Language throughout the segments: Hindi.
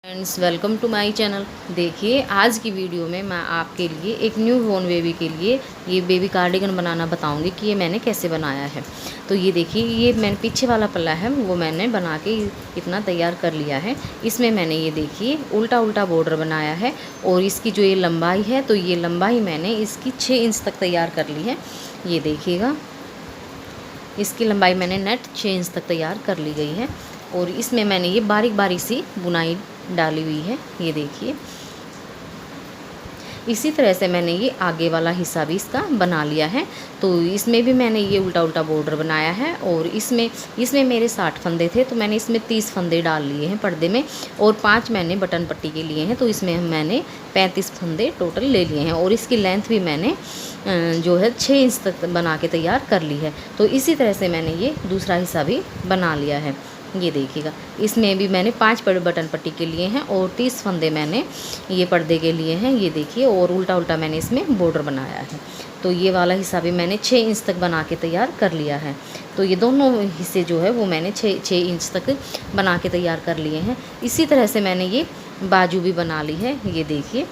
Friends, welcome to my channel. देखिए, आज की वीडियो में मैं आपके लिए एक न्यू बॉर्न बेबी के लिए ये बेबी कार्डिगन बनाना बताऊंगी कि ये मैंने कैसे बनाया है। तो ये देखिए, ये मैंने पीछे वाला पल्ला है वो मैंने बना के इतना तैयार कर लिया है। इसमें मैंने ये देखिए उल्टा उल्टा बॉर्डर बनाया है और इसकी जो ये लंबाई है तो ये लंबाई मैंने इसकी 6 इंच तक तैयार कर ली है। ये देखिएगा, इसकी लंबाई मैंने नेट 6 इंच तक तैयार कर ली गई है और इसमें मैंने ये बारीक बारीक सी बुनाई डाली हुई है। ये देखिए, इसी तरह से मैंने ये आगे वाला हिस्सा भी इसका बना लिया है। तो इसमें भी मैंने ये उल्टा उल्टा बॉर्डर बनाया है और इसमें मेरे 60 फंदे थे तो मैंने इसमें 30 फंदे डाल लिए हैं पर्दे में और 5 मैंने बटन पट्टी के लिए हैं। तो इसमें मैंने 35 फंदे टोटल ले लिए हैं और इसकी लेंथ भी मैंने जो है 6 इंच तक बना के तैयार कर ली है। तो इसी तरह से मैंने ये दूसरा हिस्सा भी बना लिया है। ये देखिएगा, इसमें भी मैंने 5 बटन पट्टी के लिए हैं और 30 फंदे मैंने ये पर्दे के लिए हैं। ये देखिए, और उल्टा उल्टा मैंने इसमें बॉर्डर बनाया है। तो ये वाला हिस्सा भी मैंने 6 इंच तक बना के तैयार कर लिया है। तो ये दोनों हिस्से जो है वो मैंने 6 इंच तक बना के तैयार कर लिए हैं। इसी तरह से मैंने ये बाजू भी बना ली है। ये देखिए,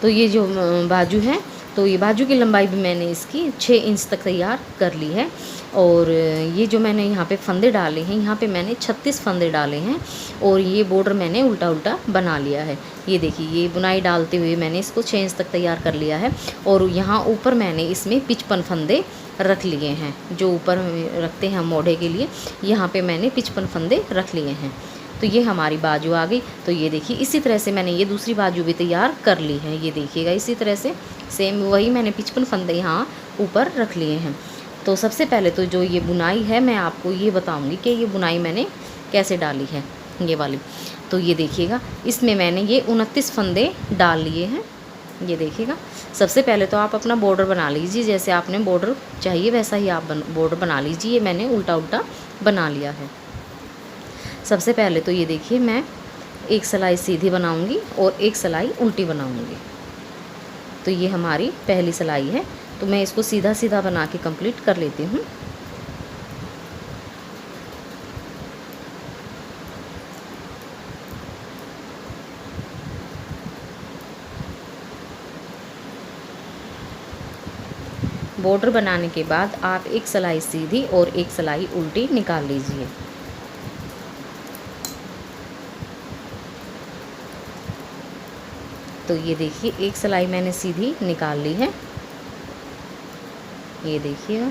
तो ये जो बाजू है तो ये बाजू की लंबाई भी मैंने इसकी 6 इंच तक तैयार कर ली है। और ये जो मैंने यहाँ पे फंदे डाले हैं, यहाँ पे मैंने 36 फंदे डाले हैं और ये बॉर्डर मैंने उल्टा उल्टा बना लिया है। ये देखिए, ये बुनाई डालते हुए मैंने इसको 6 इंच तक तैयार कर लिया है। और यहाँ ऊपर मैंने इसमें 55 फंदे रख लिए हैं, जो ऊपर रखते हैं हम मोढ़े के लिए। यहाँ पर मैंने 55 फंदे रख लिए हैं। तो ये हमारी बाजू आ गई। तो ये देखिए, इसी तरह से मैंने ये दूसरी बाजू भी तैयार कर ली है। ये देखिएगा, इसी तरह से सेम वही मैंने 55 फंदे यहाँ ऊपर रख लिए हैं। तो सबसे पहले तो जो ये बुनाई है मैं आपको ये बताऊंगी कि ये बुनाई मैंने कैसे डाली है, ये वाली। तो ये देखिएगा, इसमें मैंने ये 29 फंदे डाल लिए हैं। ये देखिएगा, सबसे पहले तो आप अपना बॉर्डर बना लीजिए, जैसे आपने बॉर्डर चाहिए वैसा ही आप बॉर्डर बना लीजिए। ये मैंने उल्टा उल्टा बना लिया है। सबसे पहले तो ये देखिए, मैं एक सिलाई सीधी बनाऊंगी और एक सिलाई उल्टी बनाऊंगी। तो ये हमारी पहली सिलाई है, तो मैं इसको सीधा सीधा बना के कंप्लीट कर लेती हूँ। बॉर्डर बनाने के बाद आप एक सिलाई सीधी और एक सिलाई उल्टी निकाल लीजिए। तो ये देखिए, एक सिलाई मैंने सीधी निकाल ली है। ये देखिए,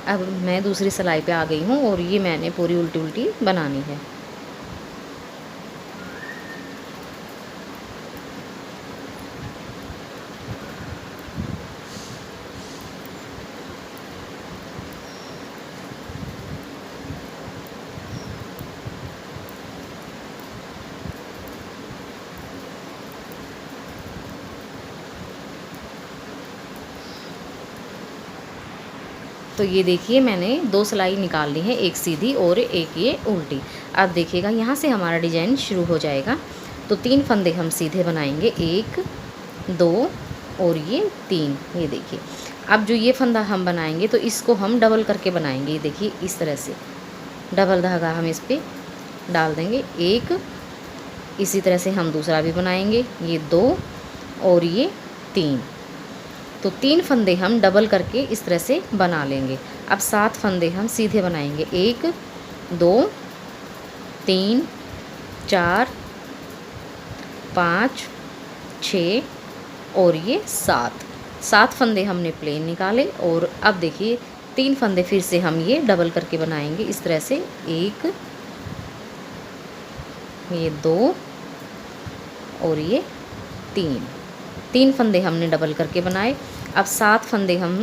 अब मैं दूसरी सिलाई पे आ गई हूँ और ये मैंने पूरी उल्टी उल्टी बनानी है। तो ये देखिए, मैंने 2 सिलाई निकाल ली है, एक सीधी और एक ये उल्टी। अब देखिएगा, यहाँ से हमारा डिजाइन शुरू हो जाएगा। तो 3 फंदे हम सीधे बनाएंगे, 1 2 और ये 3। ये देखिए, अब जो ये फंदा हम बनाएंगे तो इसको हम डबल करके बनाएंगे। ये देखिए, इस तरह से डबल धागा हम इस पर डाल देंगे। एक इसी तरह से हम दूसरा भी बनाएंगे, ये 2 और ये 3। तो 3 फंदे हम डबल करके इस तरह से बना लेंगे। अब 7 फंदे हम सीधे बनाएंगे, 1 2 3 4 5 6 और ये 7 फंदे हमने प्लेन निकाले। और अब देखिए, 3 फंदे फिर से हम ये डबल करके बनाएंगे इस तरह से, 1 ये 2 और ये 3 फंदे हमने डबल करके बनाए। अब 7 फंदे हम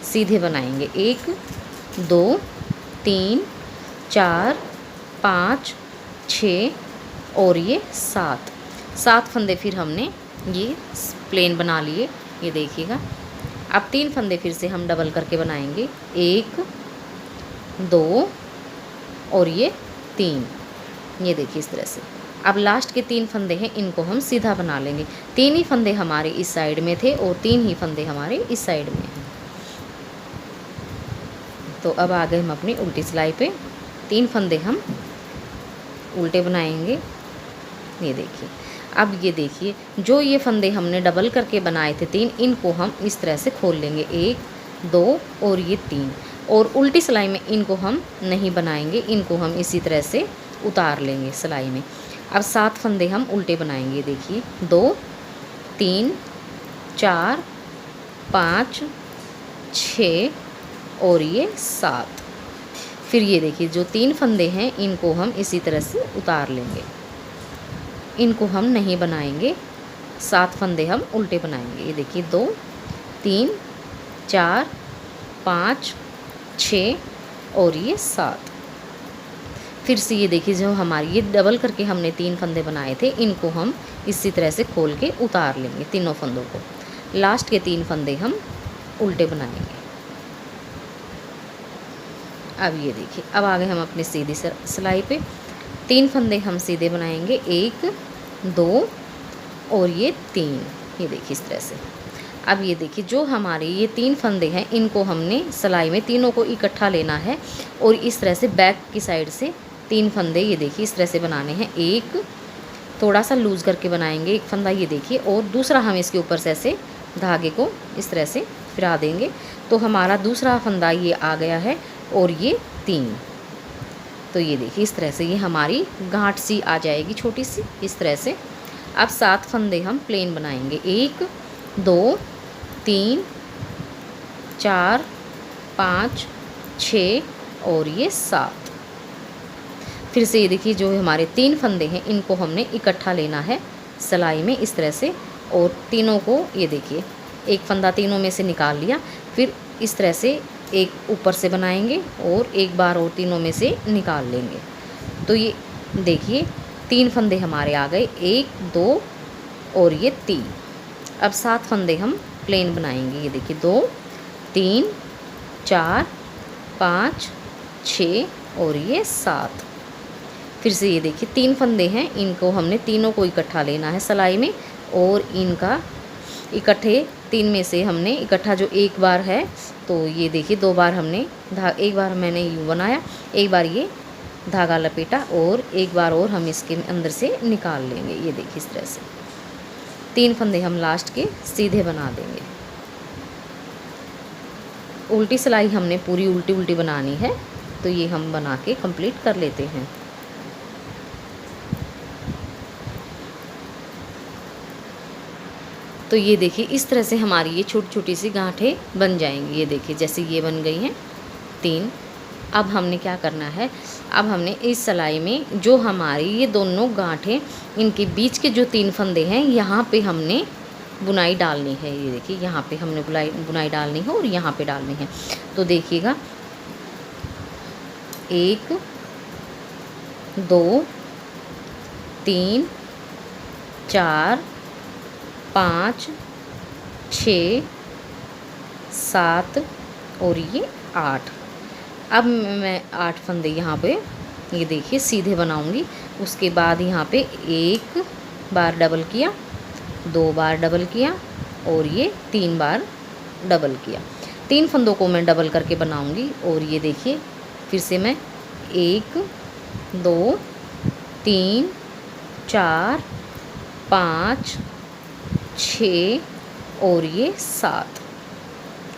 सीधे बनाएंगे, 1 2 3 4 5 6 और ये 7 फंदे फिर हमने ये प्लेन बना लिए। ये देखिएगा, अब 3 फंदे फिर से हम डबल करके बनाएंगे, 1 2 और ये 3। ये देखिए, इस तरह से। अब लास्ट के 3 फंदे हैं, इनको हम सीधा बना लेंगे। 3 ही फंदे हमारे इस साइड में थे और 3 ही फंदे हमारे इस साइड में हैं। तो अब आ गए हम अपनी उल्टी सिलाई पे। 3 फंदे हम उल्टे बनाएंगे। ये देखिए, अब ये देखिए जो ये फंदे हमने डबल करके बनाए थे 3, इनको हम इस तरह से खोल लेंगे, 1 2 और ये 3। और उल्टी सिलाई में इनको हम नहीं बनाएंगे, इनको हम इसी तरह से उतार लेंगे सिलाई में। अब 7 फंदे हम उल्टे बनाएंगे। देखिए 2 3 4 5 6 और ये 7। फिर ये देखिए जो 3 फंदे हैं इनको हम इसी तरह से उतार लेंगे, इनको हम नहीं बनाएंगे, 7 फंदे हम उल्टे बनाएंगे। ये देखिए 2 3 4 5 6 और ये 7। फिर से ये देखिए जो हमारी ये डबल करके हमने 3 फंदे बनाए थे, इनको हम इसी तरह से खोल के उतार लेंगे तीनों फंदों को। लास्ट के 3 फंदे हम उल्टे बनाएंगे। अब ये देखिए, अब आ गए हम अपनी सीधी सिलाई पे। 3 फंदे हम सीधे बनाएंगे, 1 2 और ये 3। ये देखिए इस तरह से। अब ये देखिए जो हमारे ये 3 फंदे हैं, इनको हमने सिलाई में तीनों को इकट्ठा लेना है और इस तरह से बैक की साइड से 3 फंदे ये देखिए इस तरह से बनाने हैं। एक थोड़ा सा लूज़ करके बनाएंगे एक फंदा, ये देखिए, और दूसरा हम इसके ऊपर से ऐसे धागे को इस तरह से फिरा देंगे, तो हमारा दूसरा फंदा ये आ गया है और ये 3। तो ये देखिए इस तरह से ये हमारी गांठ सी आ जाएगी छोटी सी इस तरह से। अब 7 फंदे हम प्लेन बनाएंगे, 1 2 3 4 5 6 और ये 7। फिर से ये देखिए जो हमारे 3 फंदे हैं इनको हमने इकट्ठा लेना है सिलाई में इस तरह से, और तीनों को ये देखिए एक फंदा तीनों में से निकाल लिया, फिर इस तरह से एक ऊपर से बनाएंगे और एक बार और तीनों में से निकाल लेंगे। तो ये देखिए 3 फंदे हमारे आ गए, 1 2 और ये 3। अब 7 फंदे हम प्लेन बनाएंगे। ये देखिए 2 3 4 5 6 और ये 7। फिर से ये देखिए 3 फंदे हैं, इनको हमने तीनों को इकट्ठा लेना है सिलाई में, और इनका इकट्ठे 3 में से हमने इकट्ठा जो एक बार है, तो ये देखिए 2 बार हमने एक बार मैंने यूँ बनाया, एक बार ये धागा लपेटा और एक बार और हम इसके अंदर से निकाल लेंगे। ये देखिए इस तरह से 3 फंदे हम लास्ट के सीधे बना देंगे। उल्टी सिलाई हमने पूरी उल्टी उल्टी बनानी है, तो ये हम बना के कंप्लीट कर लेते हैं। तो ये देखिए इस तरह से हमारी ये छोटी छोटी सी गांठें बन जाएंगी। ये देखिए जैसे ये बन गई हैं 3। अब हमने क्या करना है, अब हमने इस सिलाई में जो हमारी ये दोनों गांठें, इनके बीच के जो 3 फंदे हैं, यहाँ पे हमने बुनाई डालनी है। ये देखिए यहाँ पे हमने बुनाई डालनी है और यहाँ पे डालनी है। तो देखिएगा 1 2 3 4 5 6 7 और ये 8। अब मैं 8 फंदे यहाँ पे ये देखिए सीधे बनाऊंगी। उसके बाद यहाँ पे 1 बार डबल किया, 2 बार डबल किया और ये 3 बार डबल किया। 3 फंदों को मैं डबल करके बनाऊंगी। और ये देखिए फिर से मैं 1 2 3 4 5 6 और ये 7।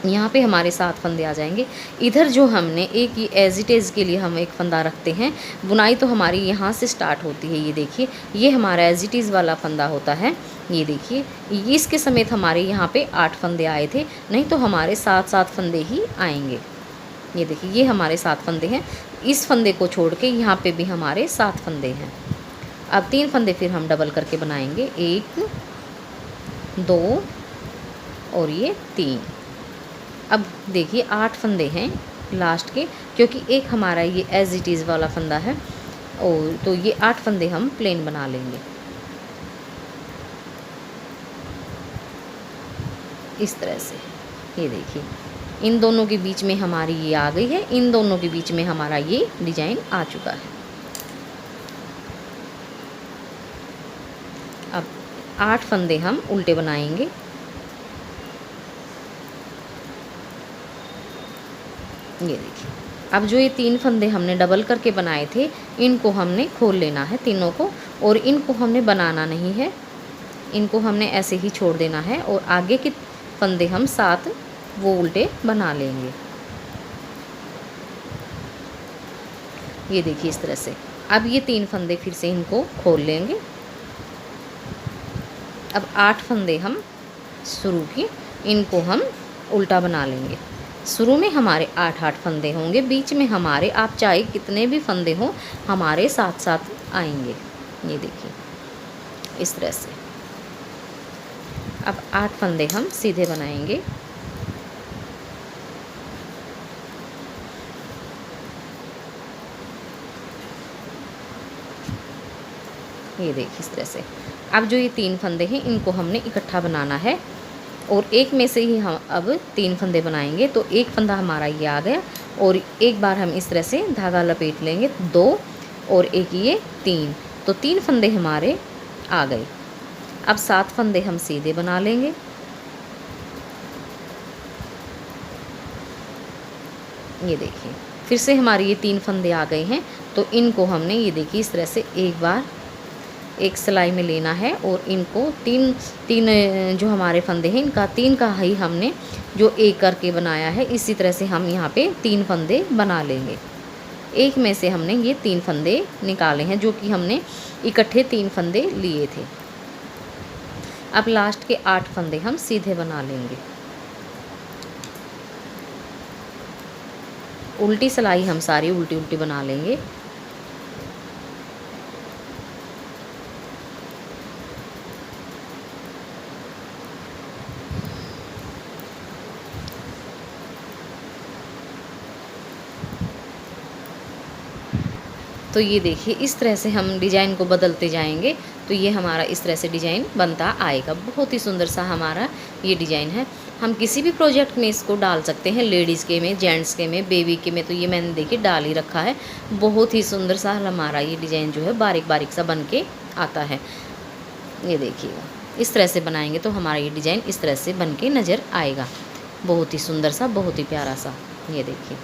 यहाँ पे हमारे 7 फंदे आ जाएंगे। इधर जो हमने एक ये एज इट इज़ के लिए हम एक फंदा रखते हैं। बुनाई तो हमारी यहाँ से स्टार्ट होती है। ये देखिए ये हमारा एज इट इज़ वाला फंदा होता है। ये देखिए इसके समेत हमारे यहाँ पे 8 फंदे आए थे, नहीं तो हमारे 7 फंदे ही आएंगे। ये देखिए ये हमारे 7 फंदे हैं। इस फंदे को छोड़ के यहाँ पे भी हमारे 7 फंदे हैं। अब 3 फंदे फिर हम डबल करके बनाएंगे, 1 2 और ये 3। अब देखिए 8 फंदे हैं लास्ट के, क्योंकि एक हमारा ये एज इट इज़ वाला फंदा है, और तो ये 8 फंदे हम प्लेन बना लेंगे इस तरह से। ये देखिए इन दोनों के बीच में हमारी ये आ गई है, इन दोनों के बीच में हमारा ये डिजाइन आ चुका है। अब 8 फंदे हम उल्टे बनाएंगे। ये देखिए अब जो ये 3 फंदे हमने डबल करके बनाए थे, इनको हमने खोल लेना है तीनों को, और इनको हमने बनाना नहीं है, इनको हमने ऐसे ही छोड़ देना है, और आगे के फंदे हम 7 वो उल्टे बना लेंगे। ये देखिए इस तरह से। अब ये 3 फंदे फिर से इनको खोल लेंगे। अब 8 फंदे हम शुरू की, इनको हम उल्टा बना लेंगे। शुरू में हमारे 8 फंदे होंगे, बीच में हमारे आप चाहे कितने भी फंदे हों हमारे साथ साथ आएंगे। ये देखिए इस तरह से। अब 8 फंदे हम सीधे बनाएंगे। ये देखिए इस तरह से। अब जो ये 3 फंदे हैं इनको हमने इकट्ठा बनाना है, और एक में से ही हम अब 3 फंदे बनाएंगे। तो एक फंदा हमारा ये आ गया, और एक बार हम इस तरह से धागा लपेट लेंगे, 2 और एक ये 3, तो 3 फंदे हमारे आ गए। अब 7 फंदे हम सीधे बना लेंगे। ये देखिए फिर से हमारे ये 3 फंदे आ गए हैं, तो इनको हमने ये देखिए इस तरह से एक बार एक सिलाई में लेना है, और इनको तीन तीन जो हमारे फंदे हैं इनका 3 का ही हमने जो एक करके बनाया है, इसी तरह से हम यहाँ पे 3 फंदे बना लेंगे। एक में से हमने ये 3 फंदे निकाले हैं, जो कि हमने इकट्ठे 3 फंदे लिए थे। अब लास्ट के 8 फंदे हम सीधे बना लेंगे। उल्टी सिलाई हम सारी उल्टी उल्टी बना लेंगे। तो ये देखिए इस तरह से हम डिज़ाइन को बदलते जाएंगे, तो ये हमारा इस तरह से डिज़ाइन बनता आएगा। बहुत ही सुंदर सा हमारा ये डिज़ाइन है। हम किसी भी प्रोजेक्ट में इसको डाल सकते हैं, लेडीज़ के में, जेंट्स के में, बेबी के में, तो ये मैंने देखिए डाल ही रखा है। बहुत ही सुंदर सा हमारा ये डिज़ाइन जो है बारीक बारीक सा बन के आता है। ये देखिएगा इस तरह से बनाएंगे तो हमारा ये डिज़ाइन इस तरह से बन के नज़र आएगा। बहुत ही सुंदर सा, बहुत ही प्यारा सा। ये देखिए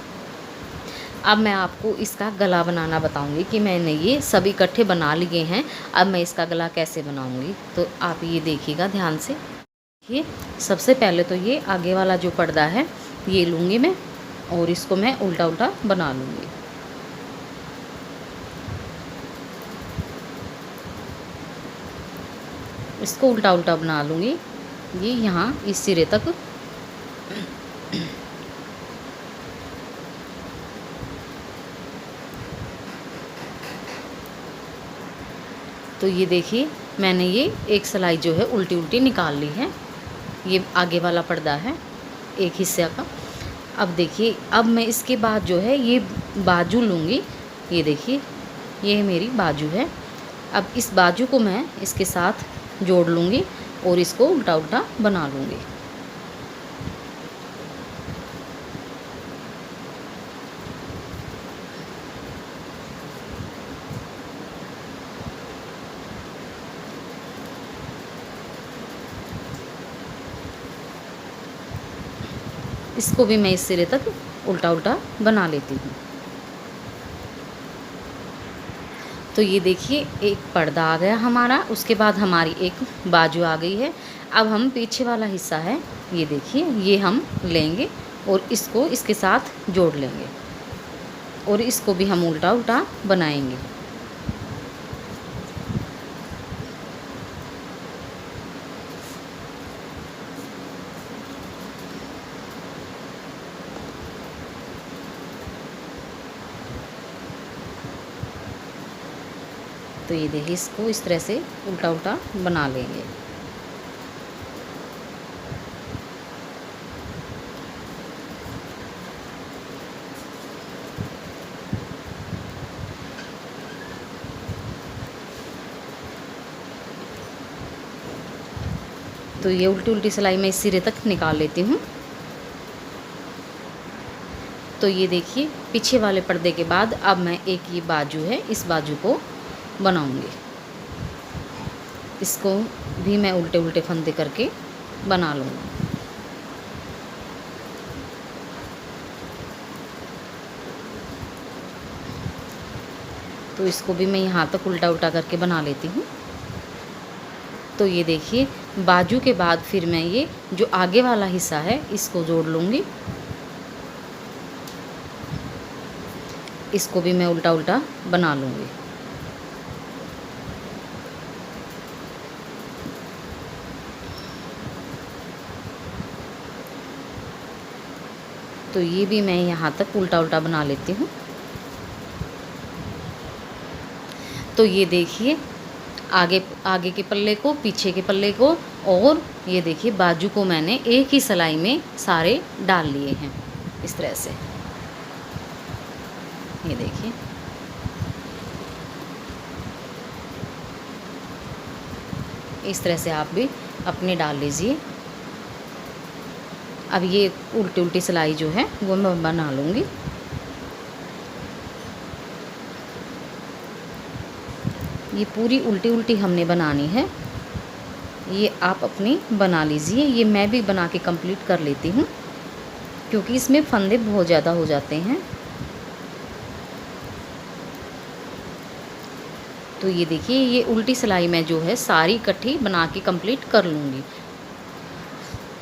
अब मैं आपको इसका गला बनाना बताऊंगी कि मैंने ये सभी इकट्ठे बना लिए हैं। अब मैं इसका गला कैसे बनाऊंगी, तो आप ये देखिएगा ध्यान से। ये सबसे पहले तो ये आगे वाला जो पर्दा है ये लूँगी मैं, और इसको मैं उल्टा उल्टा बना लूँगी। इसको उल्टा उल्टा बना लूँगी, ये यहाँ इस सिरे तक। तो ये देखिए मैंने ये एक सिलाई जो है उल्टी उल्टी निकाल ली है। ये आगे वाला पर्दा है एक हिस्से का। अब देखिए अब मैं इसके बाद जो है ये बाजू लूँगी। ये देखिए ये मेरी बाजू है। अब इस बाजू को मैं इसके साथ जोड़ लूँगी और इसको उल्टा उल्टा बना लूँगी। इसको भी मैं इस सिरे तक उल्टा उल्टा बना लेती हूँ। तो ये देखिए एक पर्दा आ गया हमारा, उसके बाद हमारी एक बाजू आ गई है। अब हम पीछे वाला हिस्सा है ये देखिए ये हम लेंगे और इसको इसके साथ जोड़ लेंगे, और इसको भी हम उल्टा उल्टा बनाएंगे। तो ये देखिए इसको इस तरह से उल्टा उल्टा बना लेंगे। तो ये उल्टी उल्टी सिलाई मैं इस सिरे तक निकाल लेती हूँ। तो ये देखिए पीछे वाले पर्दे के बाद अब मैं एक ये बाजू है इस बाजू को बनाऊंगी। इसको भी मैं उल्टे उल्टे फंदे करके बना लूँगी। तो इसको भी मैं यहाँ तक उल्टा उल्टा करके बना लेती हूँ। तो ये देखिए बाजू के बाद फिर मैं ये जो आगे वाला हिस्सा है इसको जोड़ लूँगी। इसको भी मैं उल्टा उल्टा बना लूँगी। तो ये भी मैं यहाँ तक उल्टा उल्टा बना लेती हूँ। तो ये देखिए आगे के पल्ले को, पीछे के पल्ले को, और ये देखिए बाजू को मैंने एक ही सिलाई में सारे डाल लिए हैं इस तरह से। ये देखिए इस तरह से आप भी अपने डाल लीजिए। अब ये उल्टी उल्टी सिलाई जो है वो मैं बना लूँगी। ये पूरी उल्टी उल्टी हमने बनानी है। ये आप अपनी बना लीजिए। ये मैं भी बना के कंप्लीट कर लेती हूँ क्योंकि इसमें फंदे बहुत ज़्यादा हो जाते हैं। तो ये देखिए ये उल्टी सिलाई मैं जो है सारी इकट्ठी बना के कंप्लीट कर लूँगी।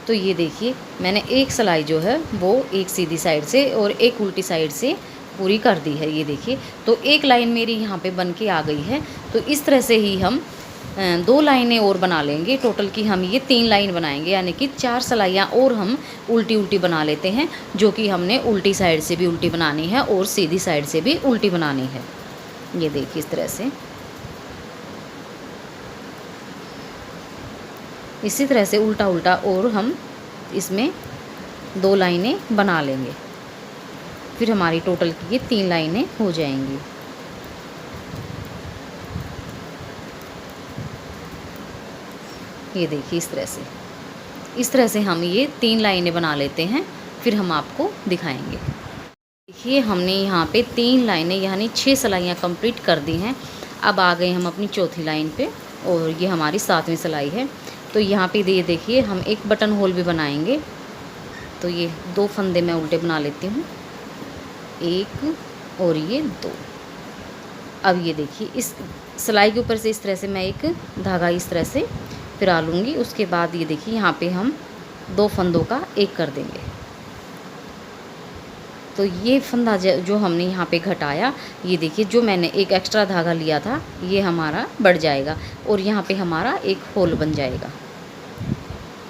तो ये देखिए मैंने एक सिलाई जो है वो एक सीधी साइड से और एक उल्टी साइड से पूरी कर दी है। ये देखिए तो एक लाइन मेरी यहाँ पे बन के आ गई है। तो इस तरह से ही हम 2 लाइनें और बना लेंगे। टोटल की हम ये 3 लाइन बनाएंगे, यानी कि 4 सिलाइयाँ और हम उल्टी उल्टी बना लेते हैं, जो कि हमने उल्टी साइड से भी उल्टी बनानी है और सीधी साइड से भी उल्टी बनानी है। ये देखिए इस तरह से, इसी तरह से उल्टा उल्टा और हम इसमें 2 लाइनें बना लेंगे। फिर हमारी टोटल की ये 3 लाइनें हो जाएंगी। ये देखिए इस तरह से हम ये 3 लाइनें बना लेते हैं, फिर हम आपको दिखाएंगे। देखिए हमने यहाँ पे 3 लाइनें यानी 6 सिलाइयाँ कंप्लीट कर दी हैं। अब आ गए हम अपनी चौथी लाइन पे और ये हमारी 7वीं सिलाई है। तो यहाँ पे ये देखिए हम एक बटन होल भी बनाएंगे। तो ये 2 फंदे मैं उल्टे बना लेती हूँ, 1 और ये 2। अब ये देखिए इस सिलाई के ऊपर से इस तरह से मैं एक धागा इस तरह से फिरा लूँगी। उसके बाद ये देखिए यहाँ पे हम 2 फंदों का एक कर देंगे। तो ये फंदा जो हमने यहाँ पे घटाया, ये देखिए जो मैंने एक एक्स्ट्रा धागा लिया था ये हमारा बढ़ जाएगा और यहाँ पे हमारा एक होल बन जाएगा।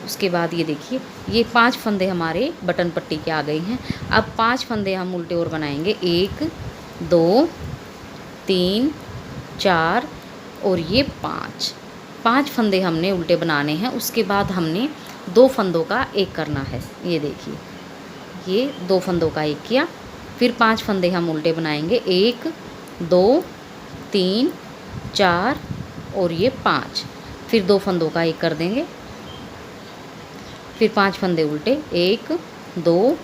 उसके बाद ये देखिए ये 5 फंदे हमारे बटन पट्टी के आ गए हैं। अब 5 फंदे हम उल्टे और बनाएंगे, 1 2 3 4 और ये 5 फंदे हमने उल्टे बनाने हैं। उसके बाद हमने 2 फंदों का एक करना है। ये देखिए ये 2 फंदों का एक किया, फिर 5 फंदे हम उल्टे बनाएंगे, 1 2 3 4 और ये 5, फिर 2 फंदों का एक कर देंगे, फिर 5 फंदे उल्टे, 1 2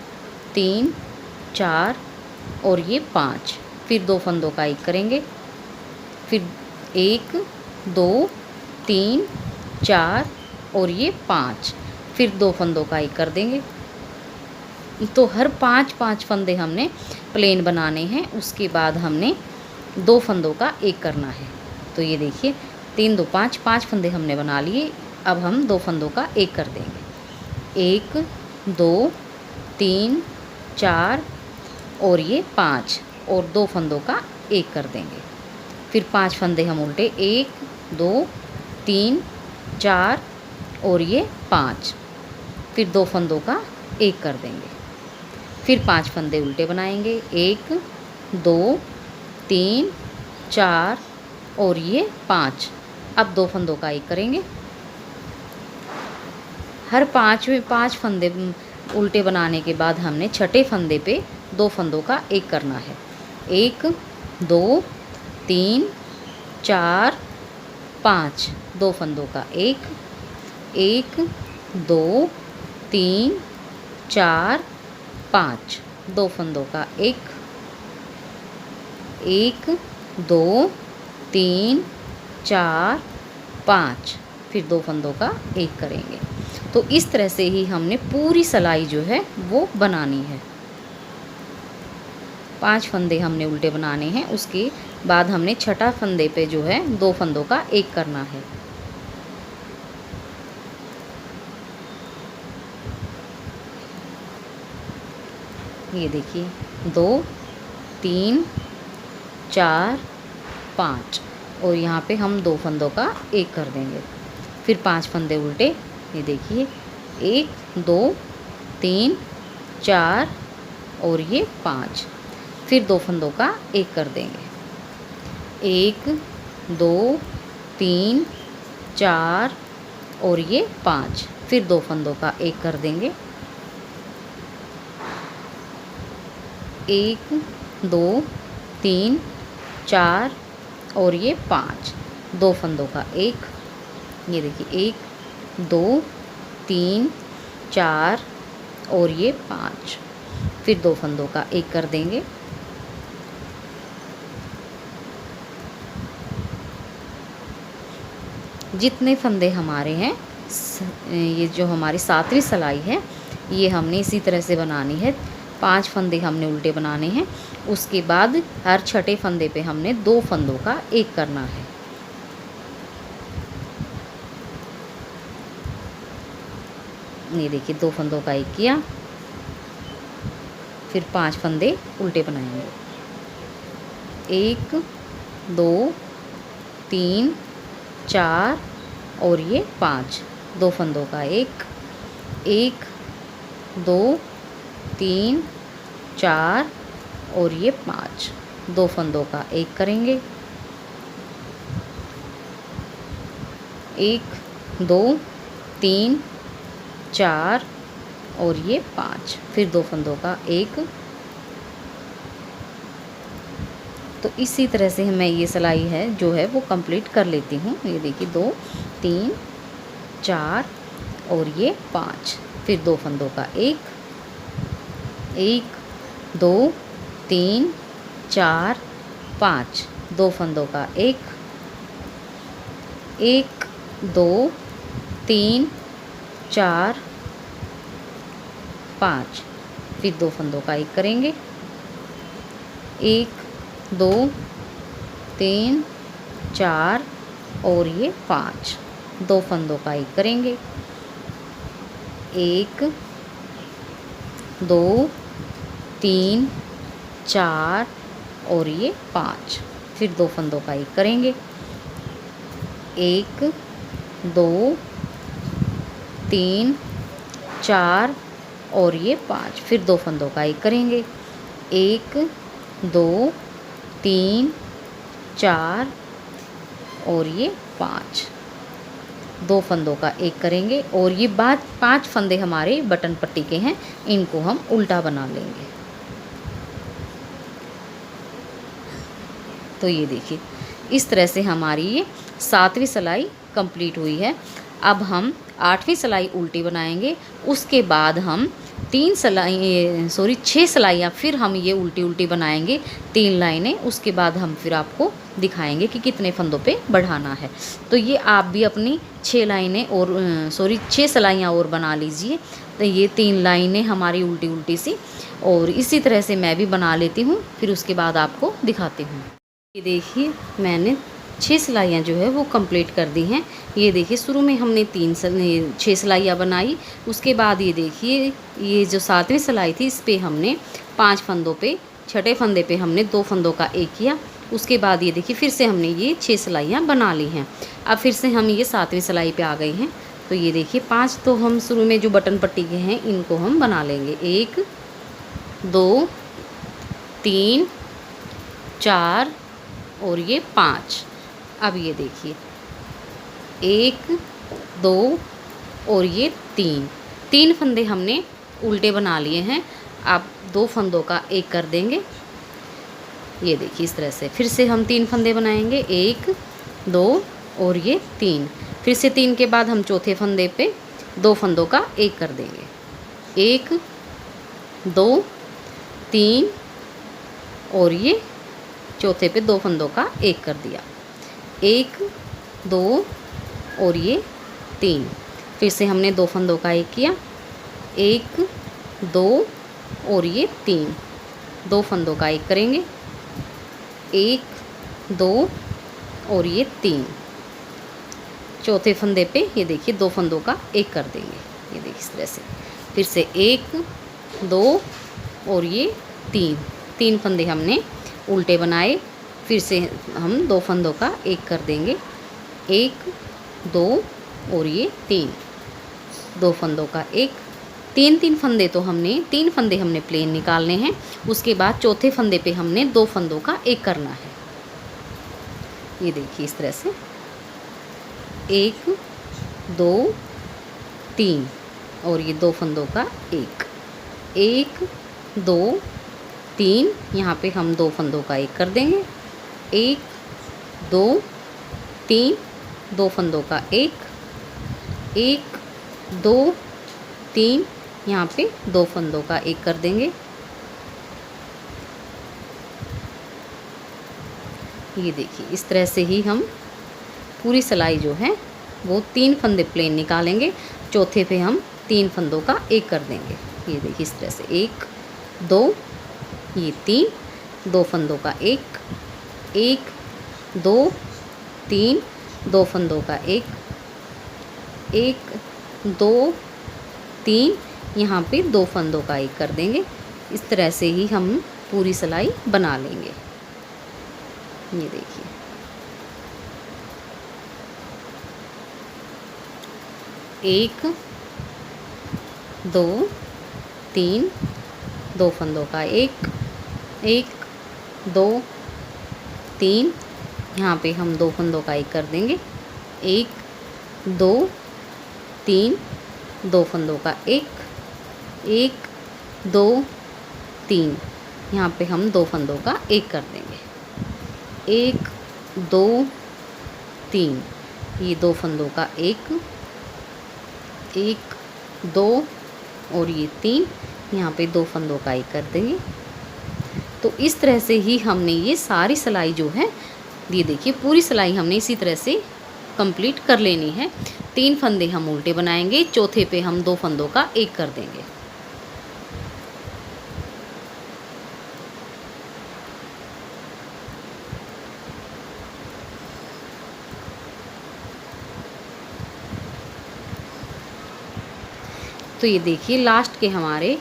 3 4 और ये 5, फिर 2 फंदों का एक करेंगे, फिर 1 2 3 4 और ये 5, फिर 2 फंदों का एक कर देंगे। तो हर 5 फंदे हमने प्लेन बनाने हैं। उसके बाद हमने 2 फंदों का एक करना है। तो ये देखिए 3 2 5 फंदे हमने बना लिए। अब हम 2 फंदों का एक कर देंगे, 1 2 3 4 और ये 5 और 2 फंदों का एक कर देंगे। फिर 5 फंदे हम उल्टे, 1 2 3 4 और ये 5, फिर 2 फंदों का एक कर देंगे। फिर 5 फंदे उल्टे बनाएंगे, 1 2 3 4 और ये 5। अब 2 फंदों का एक करेंगे। हर 5 फंदे उल्टे बनाने के बाद हमने छठे फंदे पे 2 फंदों का एक करना है, 1 2 3 4 5, 2 फंदों का एक, 1 2 3 4 5, 2 फंदों का एक, 1 2 3 4 5, फिर 2 फंदों का एक करेंगे। तो इस तरह से ही हमने पूरी सिलाई जो है वो बनानी है। 5 फंदे हमने उल्टे बनाने हैं, उसके बाद हमने छठा फंदे पे जो है 2 फंदों का एक करना है। ये देखिए 2 3 4 5 और यहाँ पे हम 2 फंदों का एक कर देंगे। फिर 5 फंदे उल्टे, ये देखिए 1 2 3 4 और ये 5। फिर 2 फंदों का एक कर देंगे। 1 2 3 4 और ये 5। फिर 2 फंदों का एक कर देंगे। 1 2 3 4 और ये 5। 2 फंदों का एक, ये देखिए 1 2 3 4 और ये 5। फिर 2 फंदों का एक कर देंगे। जितने फंदे हमारे हैं, ये जो हमारी 7वीं सिलाई है, ये हमने इसी तरह से बनानी है। 5 फंदे हमने उल्टे बनाने हैं। उसके बाद हर छठे फंदे पे हमने 2 फंदों का एक करना है। ये देखिए 2 फंदों का एक किया। फिर 5 फंदे उल्टे बनाएंगे। 1 2 3 4 और ये 5। 2 फंदों का एक, 1 2 3 4 और ये 5। 2 फंदों का एक करेंगे। 1 2 3 4 और ये 5। फिर 2 फंदों का एक। तो इसी तरह से मैं ये सिलाई है जो है वो कंप्लीट कर लेती हूँ। ये देखिए 2 3 4 और ये 5। फिर 2 फंदों का एक, 1 2 3 4 5। 2 फंदों का एक, 1 2 3 4 5। फिर 2 फंदों का एक करेंगे। 1 2 3 4 और ये 5। 2 फंदों का एक करेंगे। 1 2 3 4 और ये 5। फिर 2 फंदों का एक करेंगे। 1 2 3 4 और ये 5। फिर 2 फंदों का एक करेंगे। 1 2 3 4 और ये 5। 2 फंदों का एक करेंगे। और ये बाद 5 फंदे हमारे बटन पट्टी के हैं, इनको हम उल्टा बना लेंगे। तो ये देखिए इस तरह से हमारी ये 7वीं सिलाई कंप्लीट हुई है। अब हम 8वीं सिलाई उल्टी बनाएंगे। उसके बाद हम 6 सिलाइयाँ फिर हम ये उल्टी उल्टी बनाएंगे, 3 लाइनें। उसके बाद हम फिर आपको दिखाएंगे कि कितने फंदों पे बढ़ाना है। तो ये आप भी अपनी 6 लाइनें और 6 सिलाइयाँ और बना लीजिए। तो ये 3 लाइनें हमारी उल्टी उल्टी सी, और इसी तरह से मैं भी बना लेती हूँ, फिर उसके बाद आपको दिखाती हूँ। ये देखिए मैंने 6 सिलाइयाँ जो है वो कंप्लीट कर दी हैं। ये देखिए शुरू में हमने 6 सिलाइयाँ बनाई। उसके बाद ये देखिए ये जो 7वीं सिलाई थी, इस पे हमने 5 फंदों पे, छठे फंदे पे हमने 2 फंदों का एक किया। उसके बाद ये देखिए फिर से हमने ये 6 सिलाइयाँ बना ली हैं। अब फिर से हम ये 7वीं सिलाई पे आ गए हैं। तो ये देखिए 5 तो हम शुरू में जो बटन पट्टी के हैं इनको हम बना लेंगे। 1 2 3 4 और ये 5। अब ये देखिए 1 2 और ये 3 फंदे हमने उल्टे बना लिए हैं। अब 2 फंदों का एक कर देंगे। ये देखिए इस तरह से फिर से हम 3 फंदे बनाएंगे। 1 2 और ये 3। फिर से 3 के बाद हम चौथे फंदे पे 2 फंदों का एक कर देंगे। 1 2 3 और ये चौथे पे 2 फंदों का एक कर दिया। 1 2 और ये 3। फिर से हमने 2 फंदों का एक किया। 1 2 और ये 3। 2 फंदों का एक करेंगे। 1 2 और ये 3। चौथे फंदे पे ये देखिए 2 फंदों का एक कर देंगे, ये देखिए इस तरह से। फिर से 1 2 और ये 3 फंदे हमने उल्टे बनाए। फिर से हम 2 फंदों का एक कर देंगे, 1 2 और ये 2 फंदों का एक। 3 फंदे तो हमने 3 फंदे हमने प्लेन निकालने हैं। उसके बाद चौथे फंदे पे हमने 2 फंदों का एक करना है, ये देखिए इस तरह से। 1 2 3 और ये 2 फंदों का एक। 1 2 3 यहाँ पे हम 2 फंदों का एक कर देंगे, 1 2 3 2 फंदों का एक, 1 2 3 यहाँ पे 2 फंदों का एक कर देंगे। ये देखिए इस तरह से ही हम पूरी सिलाई जो है वो 3 फंदे प्लेन निकालेंगे। चौथे पे हम 3 फंदों का एक कर देंगे, ये देखिए इस तरह से। 1 2 ये 3 2 फंदों का एक, 1 2 3 2 फंदों का एक, 1 2 3 यहाँ पे 2 फंदों का एक कर देंगे। इस तरह से ही हम पूरी सिलाई बना लेंगे, ये देखिए। एक 2 3 2 फंदों का एक, 1 2 3 यहाँ पे हम 2 फंदों का एक कर देंगे, 1 2 3 2 फंदों का एक, 1 2 3 यहाँ पे हम 2 फंदों का एक कर देंगे, 1 2 3 ये 2 फंदों का एक, 1 2 और ये 3 यहाँ पे 2 फंदों का एक कर देंगे। तो इस तरह से ही हमने ये सारी सिलाई जो है, ये देखिए पूरी सिलाई हमने इसी तरह से कंप्लीट कर लेनी है। 3 फंदे हम उल्टे बनाएंगे, चौथे पे हम 2 फंदों का एक कर देंगे। तो ये देखिए लास्ट के हमारे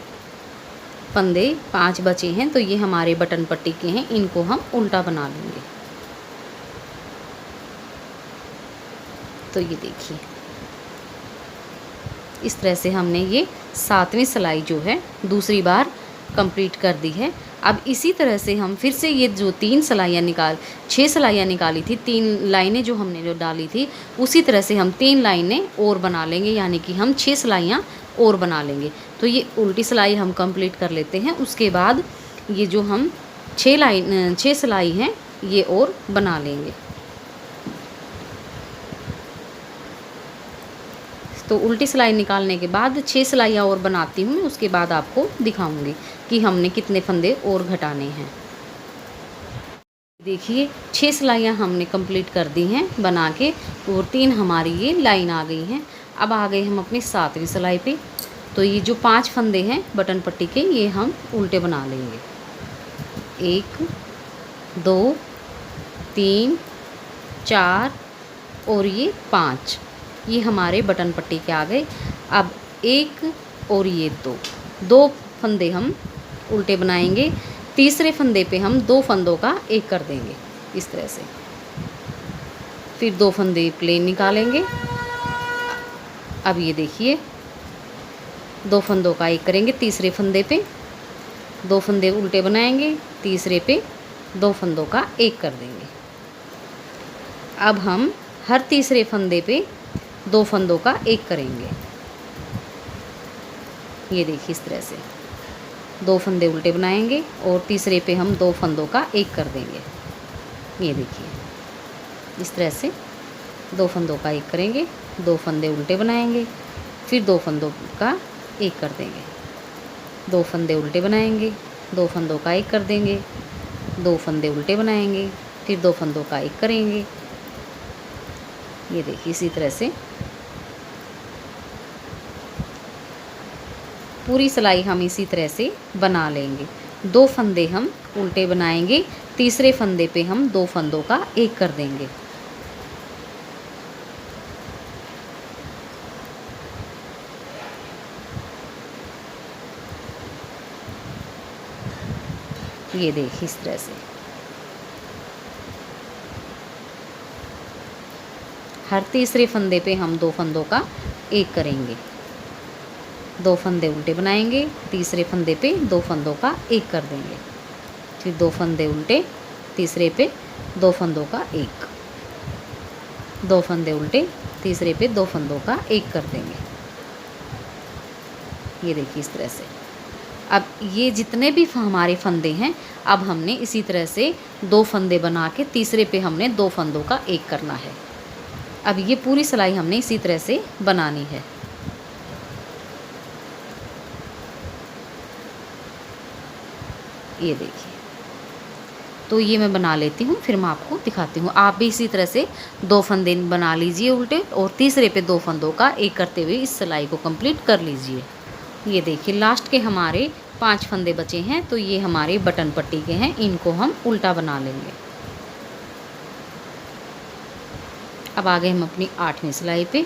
फंदे 5 बचे हैं, तो ये हमारे बटन पट्टी के हैं, इनको हम उल्टा बना लेंगे। तो ये देखिए इस तरह से हमने ये 7वीं सिलाई जो है दूसरी बार कंप्लीट कर दी है। अब इसी तरह से हम फिर से ये जो 6 सिलाइयाँ निकाली थी, 3 लाइनें जो हमने जो डाली थी, उसी तरह से हम 3 लाइनें और बना लेंगे, यानी कि हम 6 सिलाइयाँ और बना लेंगे। तो ये उल्टी सिलाई हम कंप्लीट कर लेते हैं। उसके बाद ये जो हम 6 सिलाई हैं ये और बना लेंगे। तो उल्टी सिलाई निकालने के बाद 6 सिलाइयाँ और बनाती हूँ, उसके बाद आपको दिखाऊंगी कि हमने कितने फंदे और घटाने हैं। देखिए 6 सिलाइयाँ हमने कंप्लीट कर दी हैं बना के, और 3 हमारी ये लाइन आ गई हैं। अब आ गए हम अपनी 7वीं सिलाई पे। तो ये जो 5 फंदे हैं बटन पट्टी के, ये हम उल्टे बना लेंगे। 1 2 3 4 और ये 5, ये हमारे बटन पट्टी के आ गए। अब 1 और ये 2 फंदे हम उल्टे बनाएंगे। तीसरे फंदे पे हम 2 फंदों का एक कर देंगे इस तरह से। फिर 2 फंदे प्लेन निकालेंगे। अब ये देखिए 2 फंदों का एक करेंगे तीसरे फंदे पे, 2 फंदे उल्टे बनाएंगे, तीसरे पे 2 फंदों का एक कर देंगे। अब हम हर तीसरे फंदे पे 2 फंदों का एक करेंगे। ये देखिए इस तरह से 2 फंदे उल्टे बनाएंगे और तीसरे पे हम 2 फंदों का एक कर देंगे। ये देखिए इस तरह से 2 फंदों का एक करेंगे, 2 फंदे उल्टे बनाएंगे, फिर 2 फंदों का एक कर देंगे, 2 फंदे उल्टे बनाएंगे, 2 फंदों का एक कर देंगे, 2 फंदे उल्टे बनाएंगे, फिर 2 फंदों का एक करेंगे। ये देखिए इसी तरह से पूरी सिलाई हम इसी तरह से बना लेंगे। 2 फंदे हम उल्टे बनाएंगे, तीसरे फंदे पे हम 2 फंदों का एक कर देंगे। ये देखिए इस तरह से हर तीसरे फंदे पे हम 2 फंदों का एक करेंगे। 2 फंदे उल्टे बनाएंगे, तीसरे फंदे पे 2 फंदों का एक कर देंगे, फिर 2 फंदे उल्टे, तीसरे पे 2 फंदों का एक, 2 फंदे उल्टे, तीसरे पे 2 फंदों का एक कर देंगे। ये देखिए इस तरह से। अब ये जितने भी हमारे फंदे हैं, अब हमने इसी तरह से 2 फंदे बना के तीसरे पे हमने 2 फंदों का एक करना है। अब ये पूरी सिलाई हमने इसी तरह से बनानी है। ये देखिए, तो ये मैं बना लेती हूँ, फिर मैं आपको दिखाती हूँ। आप भी इसी तरह से 2 फंदे बना लीजिए उल्टे, और तीसरे पे 2 फंदों का एक करते हुए इस सिलाई को कंप्लीट कर लीजिए। ये देखिए लास्ट के हमारे 5 फंदे बचे हैं, तो ये हमारे बटन पट्टी के हैं, इनको हम उल्टा बना लेंगे। अब आ गए हम अपनी 8वीं सिलाई पे।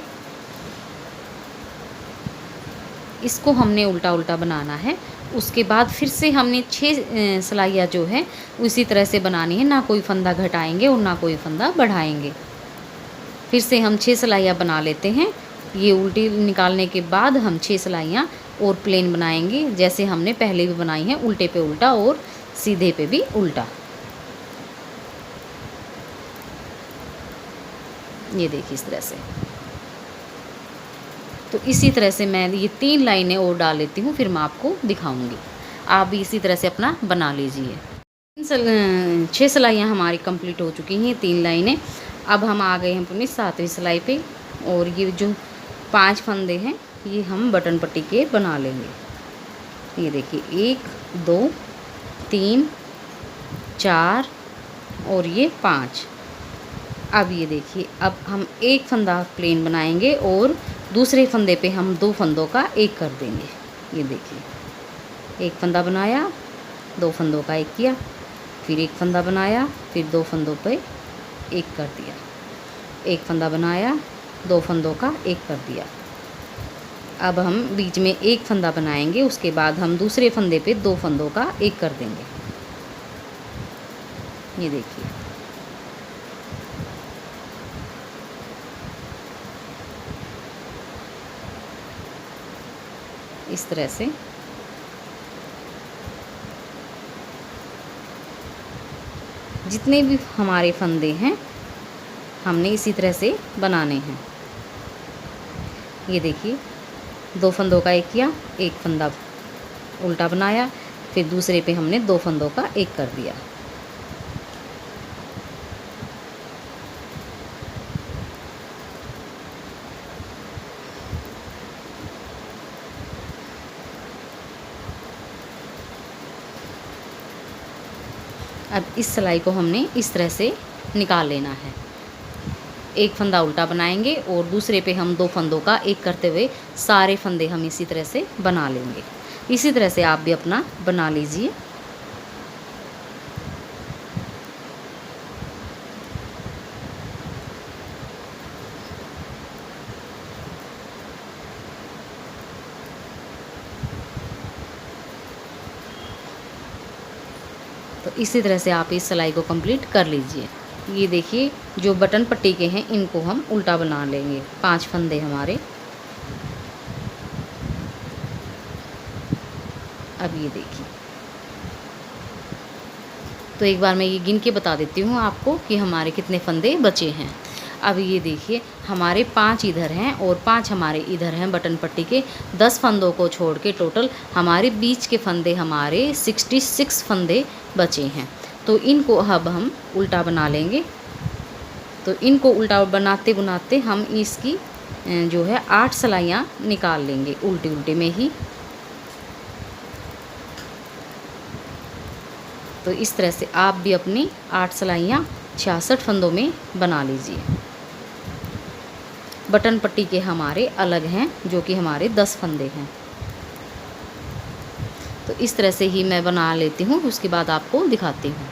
इसको हमने उल्टा उल्टा बनाना है। उसके बाद फिर से हमने 6 सिलाइयाँ जो है उसी तरह से बनानी है, ना कोई फंदा घटाएंगे और ना कोई फंदा बढ़ाएंगे। फिर से हम 6 सिलाइयाँ बना लेते हैं। ये उल्टी निकालने के बाद हम 6 सिलाइयाँ और प्लेन बनाएंगे, जैसे हमने पहले भी बनाई है, उल्टे पे उल्टा और सीधे पे भी उल्टा। ये देखिए इस तरह से। तो इसी तरह से मैं ये 3 लाइनें और डाल लेती हूँ, फिर मैं आपको दिखाऊंगी। आप भी इसी तरह से अपना बना लीजिए। 6 सिलाइयाँ हमारी कंप्लीट हो चुकी हैं, 3 लाइनें। अब हम आ गए हैं अपनी 7वीं सिलाई पे, और ये जो 5 फंदे हैं ये हम बटन पट्टी के बना लेंगे। ये देखिए 1 2 3 4 और ये 5। अब ये देखिए, अब हम एक फंदा प्लेन बनाएंगे और दूसरे फंदे पे हम 2 फंदों का एक कर देंगे। ये देखिए, एक फंदा बनाया, 2 फंदों का एक किया, फिर एक फंदा बनाया, फिर 2 फंदों पे एक कर दिया, एक फंदा बनाया, 2 फंदों का एक कर दिया। अब हम बीच में एक फंदा बनाएंगे, उसके बाद हम दूसरे फंदे पे 2 फंदों का एक कर देंगे। ये देखिए, इस तरह से जितने भी हमारे फंदे हैं हमने इसी तरह से बनाने हैं। ये देखिए, 2 फंदों का एक किया, एक फंदा उल्टा बनाया, फिर दूसरे पे हमने 2 फंदों का एक कर दिया। अब इस सिलाई को हमने इस तरह से निकाल लेना है। एक फंदा उल्टा बनाएंगे और दूसरे पे हम 2 फंदों का एक करते हुए सारे फंदे हम इसी तरह से बना लेंगे। इसी तरह से आप भी अपना बना लीजिए। तो इसी तरह से आप इस सिलाई को कंप्लीट कर लीजिए। ये देखिए, जो बटन पट्टी के हैं इनको हम उल्टा बना लेंगे। 5 फंदे हमारे। अब ये देखिए, तो एक बार मैं ये गिन के बता देती हूँ आपको कि हमारे कितने फंदे बचे हैं। अब ये देखिए, हमारे 5 इधर हैं और 5 हमारे इधर हैं बटन पट्टी के। 10 फंदों को छोड़ के टोटल हमारे बीच के फंदे हमारे 66 फंदे बचे हैं। तो इनको अब हम उल्टा बना लेंगे। तो इनको उल्टा बनाते बनाते हम इसकी जो है 8 सिलाइयाँ निकाल लेंगे, उल्टे उल्टे में ही। तो इस तरह से आप भी अपनी 8 सिलाइयाँ 66 फंदों में बना लीजिए। बटन पट्टी के हमारे अलग हैं, जो कि हमारे 10 फंदे हैं। तो इस तरह से ही मैं बना लेती हूँ, उसके बाद आपको दिखाती हूँ।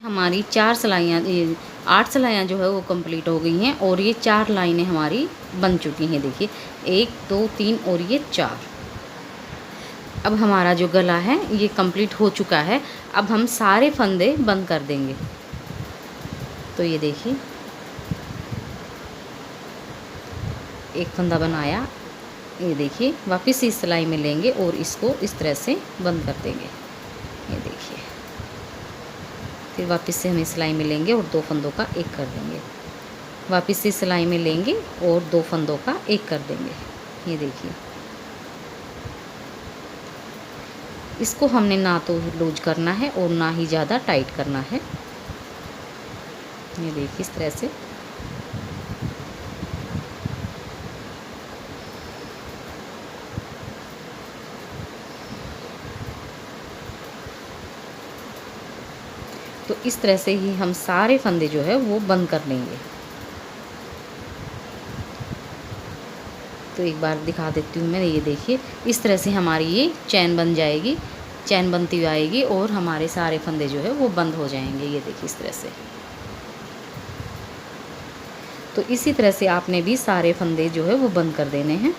हमारी 4 सिलाइयाँ, ये 8 सिलाइयाँ जो है वो कंप्लीट हो गई हैं और ये 4 लाइनें हमारी बन चुकी हैं। देखिए 1 2 3 और ये 4। अब हमारा जो गला है ये कंप्लीट हो चुका है। अब हम सारे फंदे बंद कर देंगे। तो ये देखिए एक फंदा बनाया, ये देखिए वापस इस सिलाई में लेंगे और इसको इस तरह से बंद कर देंगे। ये देखिए फिर वापस से हम इस सिलाई में लेंगे और 2 फंदों का एक कर देंगे। वापस से सिलाई में लेंगे और 2 फंदों का एक कर देंगे। ये देखिए इसको हमने ना तो लूज करना है और ना ही ज़्यादा टाइट करना है। ये देखिए इस तरह से। तो इस तरह से ही हम सारे फंदे जो है वो बंद कर लेंगे। तो एक बार दिखा देती हूँ मैं। ये देखिए इस तरह से हमारी ये चैन बन जाएगी, चैन बनती हुई आएगी और हमारे सारे फंदे जो है वो बंद हो जाएंगे। ये देखिए इस तरह से। तो इसी तरह से आपने भी सारे फंदे जो है वो बंद कर देने हैं।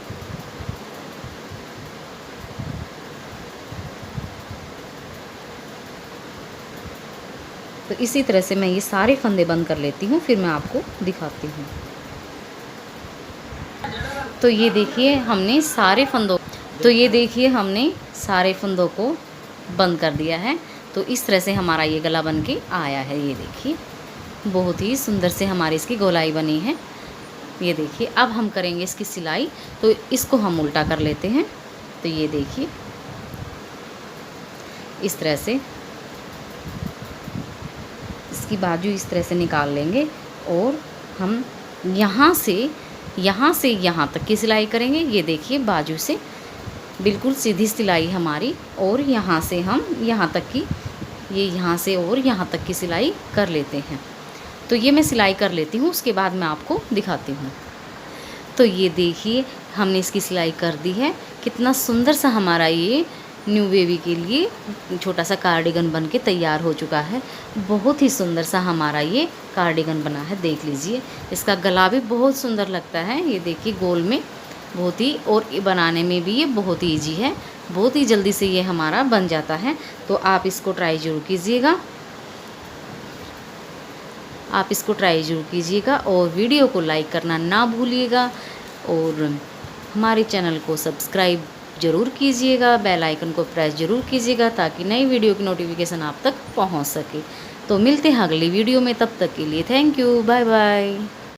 तो इसी तरह से मैं ये सारे फंदे बंद कर लेती हूँ, फिर मैं आपको दिखाती हूँ। तो ये देखिए हमने सारे फंदों को बंद कर दिया है। तो इस तरह से हमारा ये गला बन के आया है। ये देखिए बहुत ही सुंदर से हमारी इसकी गोलाई बनी है। ये देखिए अब हम करेंगे इसकी सिलाई। तो इसको हम उल्टा कर लेते हैं। तो ये देखिए इस तरह से इसकी बाजू इस तरह से निकाल लेंगे और हम यहाँ से यहाँ तक की सिलाई करेंगे। ये देखिए बाजू से बिल्कुल सीधी सिलाई हमारी, और यहाँ से हम यहाँ तक की, ये यहाँ से और यहाँ तक की सिलाई कर लेते हैं। तो ये मैं सिलाई कर लेती हूँ, उसके बाद मैं आपको दिखाती हूँ। तो ये देखिए हमने इसकी सिलाई कर दी है। कितना सुंदर सा हमारा ये न्यू बेबी के लिए छोटा सा कार्डिगन बन के तैयार हो चुका है। बहुत ही सुंदर सा हमारा ये कार्डिगन बना है। देख लीजिए इसका गला भी बहुत सुंदर लगता है। ये देखिए गोल में बहुत ही, और बनाने में भी ये बहुत ही ईजी है। बहुत ही जल्दी से ये हमारा बन जाता है। तो आप इसको ट्राई ज़रूर कीजिएगा और वीडियो को लाइक करना ना भूलिएगा और हमारे चैनल को सब्सक्राइब ज़रूर कीजिएगा, बेल आइकन को प्रेस ज़रूर कीजिएगा ताकि नई वीडियो की नोटिफिकेशन आप तक पहुंच सके। तो मिलते हैं अगली वीडियो में, तब तक के लिए थैंक यू, बाय बाय।